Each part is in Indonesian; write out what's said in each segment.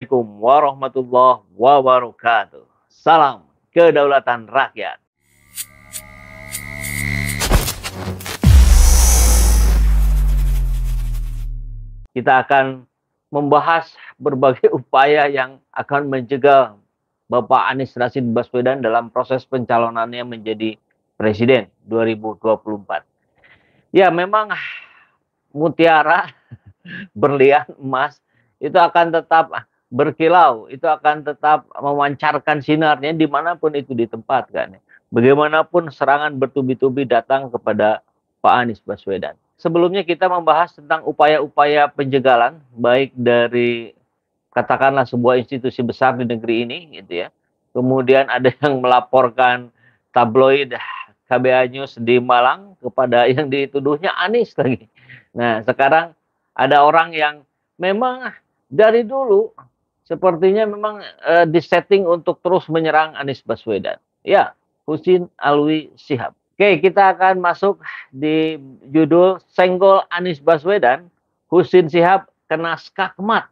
Assalamualaikum warahmatullahi wabarakatuh. Salam kedaulatan rakyat. Kita akan membahas berbagai upaya yang akan mencegah Bapak Anies Rashid Baswedan dalam proses pencalonannya menjadi Presiden 2024. Ya, memang mutiara, berlian, emas itu akan tetap berkilau, itu akan tetap memancarkan sinarnya dimanapun itu ditempatkan. Bagaimanapun serangan bertubi-tubi datang kepada Pak Anies Baswedan. Sebelumnya kita membahas tentang upaya-upaya penjagalan, baik dari katakanlah sebuah institusi besar di negeri ini, gitu ya. Kemudian ada yang melaporkan tabloid KBA News di Malang kepada yang dituduhnya Anies lagi. Nah, sekarang ada orang yang memang dari dulu sepertinya memang disetting untuk terus menyerang Anies Baswedan. Ya, Husin Alwi Shihab. Oke, kita akan masuk di judul Senggol Anies Baswedan, Husin Shihab kena skakmat.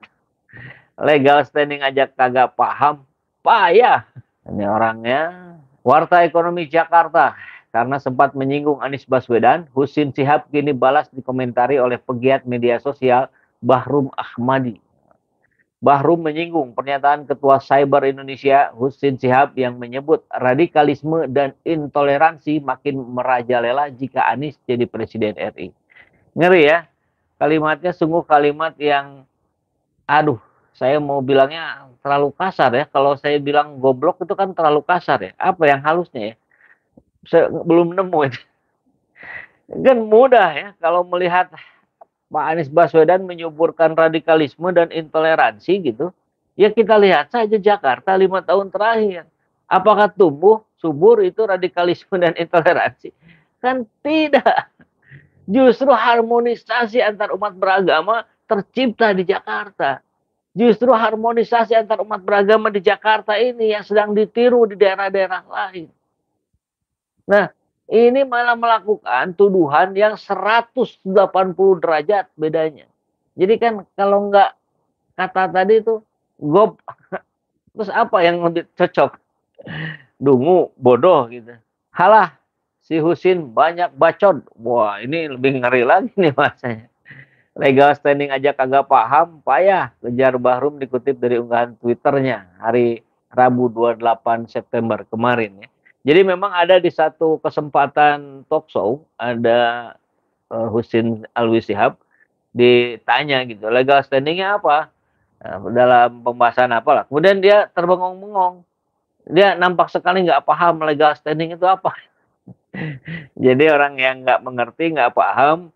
Legal standing aja kagak paham, payah. Ini orangnya Warta Ekonomi Jakarta. Karena sempat menyinggung Anies Baswedan, Husin Shihab kini balas dikomentari oleh pegiat media sosial Bahrum Ahmadi. Bahrum menyinggung pernyataan Ketua Cyber Indonesia Husin Shihab yang menyebut radikalisme dan intoleransi makin merajalela jika Anies jadi Presiden RI. Ngeri ya, kalimatnya sungguh kalimat yang, aduh, saya mau bilangnya terlalu kasar ya. Kalau saya bilang goblok itu kan terlalu kasar ya. Apa yang halusnya ya? Saya belum nemu itu. Kan mudah ya kalau melihat Pak Anies Baswedan menyuburkan radikalisme dan intoleransi gitu. Ya kita lihat saja Jakarta 5 tahun terakhir. Apakah tumbuh subur itu radikalisme dan intoleransi? Kan tidak. Justru harmonisasi antar umat beragama tercipta di Jakarta. Justru harmonisasi antar umat beragama di Jakarta ini yang sedang ditiru di daerah-daerah lain. Nah, ini malah melakukan tuduhan yang 180 derajat bedanya. Jadi kan kalau nggak kata tadi itu gob, terus apa yang lebih cocok? Dungu, bodoh gitu. Halah, si Husin banyak bacot. Wah, ini lebih ngeri lagi nih bahasanya. Legal standing aja kagak paham, payah. Kejar Bahrum dikutip dari unggahan Twitternya hari Rabu 28 September kemarin ya. Jadi memang ada di satu kesempatan talk show, ada Husin Alwi Shihab ditanya gitu, legal standingnya apa? Nah, dalam pembahasan apalah. Kemudian dia terbengong-bengong. Dia nampak sekali nggak paham legal standing itu apa. Jadi orang yang nggak mengerti, nggak paham,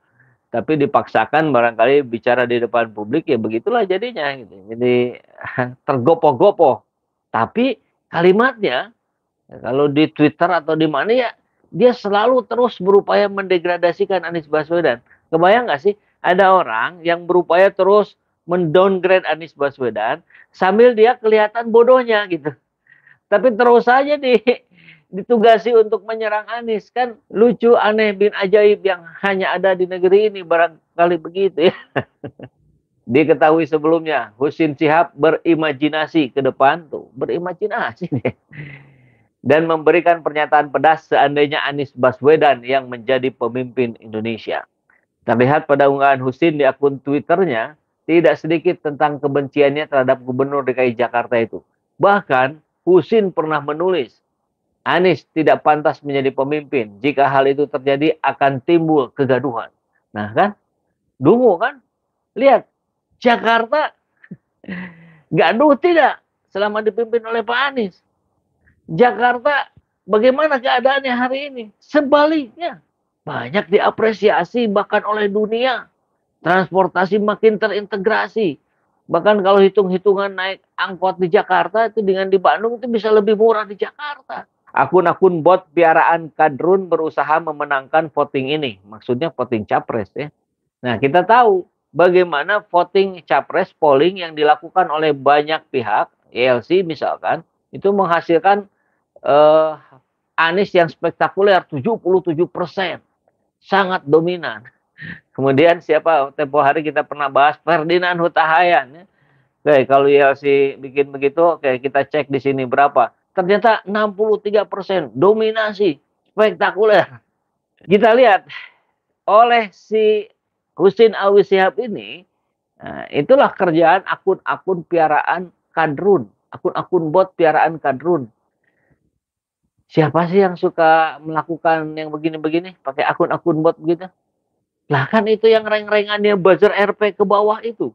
tapi dipaksakan barangkali bicara di depan publik, ya begitulah jadinya gitu. Jadi tergopoh-gopoh. Tapi kalimatnya kalau di Twitter atau di mana ya dia selalu terus berupaya mendegradasikan Anies Baswedan. Kebayang nggak sih ada orang yang berupaya terus mendowngrade Anies Baswedan sambil dia kelihatan bodohnya gitu. Tapi terus saja ditugasi untuk menyerang Anies. Kan lucu, aneh, bin ajaib yang hanya ada di negeri ini barangkali begitu ya. Diketahui sebelumnya Husin Shihab berimajinasi ke depan tuh, berimajinasi deh. Dan memberikan pernyataan pedas seandainya Anies Baswedan yang menjadi pemimpin Indonesia. Terlihat pada unggahan Husin di akun Twitternya, tidak sedikit tentang kebenciannya terhadap Gubernur DKI Jakarta itu. Bahkan Husin pernah menulis, Anies tidak pantas menjadi pemimpin. Jika hal itu terjadi akan timbul kegaduhan. Nah kan, dungu kan? Lihat, Jakarta gaduh tidak selama dipimpin oleh Pak Anies. Jakarta bagaimana keadaannya hari ini? Sebaliknya, banyak diapresiasi bahkan oleh dunia. Transportasi makin terintegrasi. Bahkan kalau hitung-hitungan naik angkot di Jakarta itu dengan di Bandung itu bisa lebih murah di Jakarta. Akun-akun bot piaraan kadrun berusaha memenangkan voting ini. Maksudnya voting capres ya. Nah, kita tahu bagaimana voting capres polling yang dilakukan oleh banyak pihak, YLC misalkan, itu menghasilkan Anies yang spektakuler 77%, sangat dominan. Kemudian siapa tempo hari kita pernah bahas Ferdinand Huta Hayan ya, Oke, kalau YLC bikin begitu, oke kita cek di sini berapa. Ternyata 63% dominasi spektakuler. Kita lihat oleh si Husin Alwi Shihab ini, nah, itulah kerjaan akun-akun piaraan kadrun, akun-akun bot piaraan kadrun. Siapa sih yang suka melakukan yang begini-begini pakai akun-akun bot begitu? Lah kan itu yang rank-rankannya buzzer RP ke bawah itu.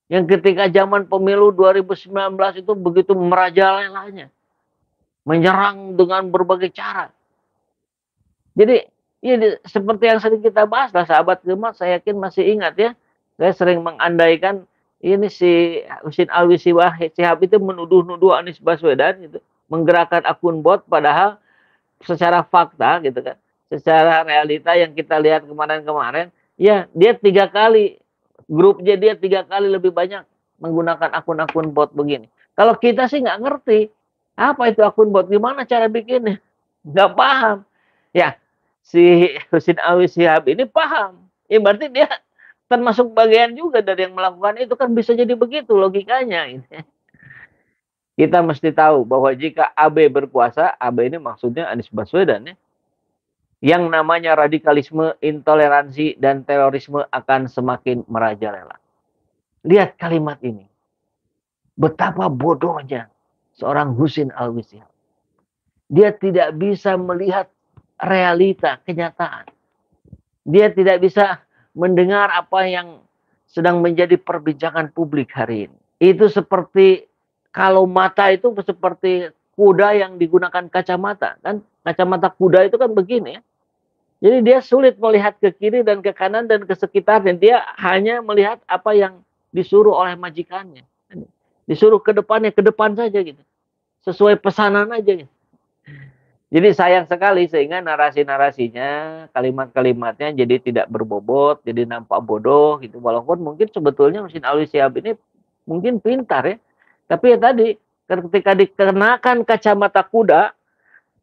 Yang ketika zaman pemilu 2019 itu begitu merajalelanya. Menyerang dengan berbagai cara. Jadi, ya, seperti yang sering kita bahas lah, sahabat Gemat, saya yakin masih ingat ya. Saya sering mengandaikan ini si Husin Alwi Shihab itu menuduh-nuduh Anies Baswedan gitu, menggerakkan akun bot, padahal secara fakta gitu kan, secara realita yang kita lihat kemarin-kemarin, ya dia 3 kali, grupnya dia 3 kali lebih banyak menggunakan akun-akun bot begini. Kalau kita sih nggak ngerti apa itu akun bot, gimana cara bikinnya, nggak paham. Ya, si Husin Alwi Shihab ini paham. Ya berarti dia termasuk bagian juga dari yang melakukan itu, kan bisa jadi begitu logikanya. Kita mesti tahu bahwa jika AB berkuasa, AB ini maksudnya Anies Baswedan ya, yang namanya radikalisme, intoleransi, dan terorisme akan semakin merajalela. Lihat kalimat ini. Betapa bodohnya seorang Husin Alwi Shihab. Dia tidak bisa melihat realita, kenyataan. Dia tidak bisa mendengar apa yang sedang menjadi perbincangan publik hari ini. Itu seperti kalau mata itu seperti kuda yang digunakan kacamata, kan? Kacamata kuda itu kan begini ya. Jadi dia sulit melihat ke kiri dan ke kanan dan ke sekitarnya. Dia hanya melihat apa yang disuruh oleh majikannya. Disuruh ke depan saja gitu. Sesuai pesanan aja gitu. Jadi sayang sekali sehingga narasi-narasinya, kalimat-kalimatnya jadi tidak berbobot, jadi nampak bodoh gitu. Walaupun mungkin sebetulnya Husin Alwi Shihab ini mungkin pintar ya. Tapi ya tadi ketika dikenakan kacamata kuda,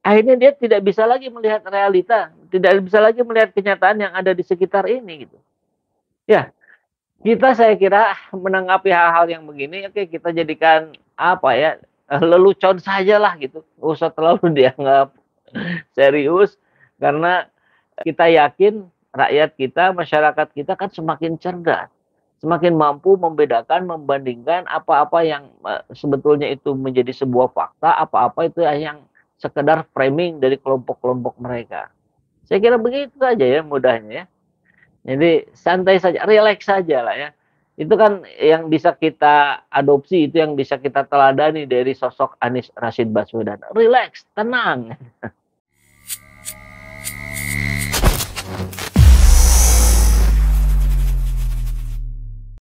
akhirnya dia tidak bisa lagi melihat realita, tidak bisa lagi melihat kenyataan yang ada di sekitar ini gitu. Ya, kita saya kira menanggapi hal-hal yang begini, oke kita jadikan apa ya, lelucon sajalah gitu, nggak usah terlalu dianggap serius, karena kita yakin rakyat kita, masyarakat kita kan semakin cerdas, semakin mampu membedakan, membandingkan apa-apa yang sebetulnya itu menjadi sebuah fakta, apa-apa itu yang sekedar framing dari kelompok-kelompok mereka. Saya kira begitu saja ya mudahnya ya. Jadi santai saja, relax saja lah ya. Itu kan yang bisa kita adopsi, itu yang bisa kita teladani dari sosok Anies Rashid Baswedan. Relax, tenang.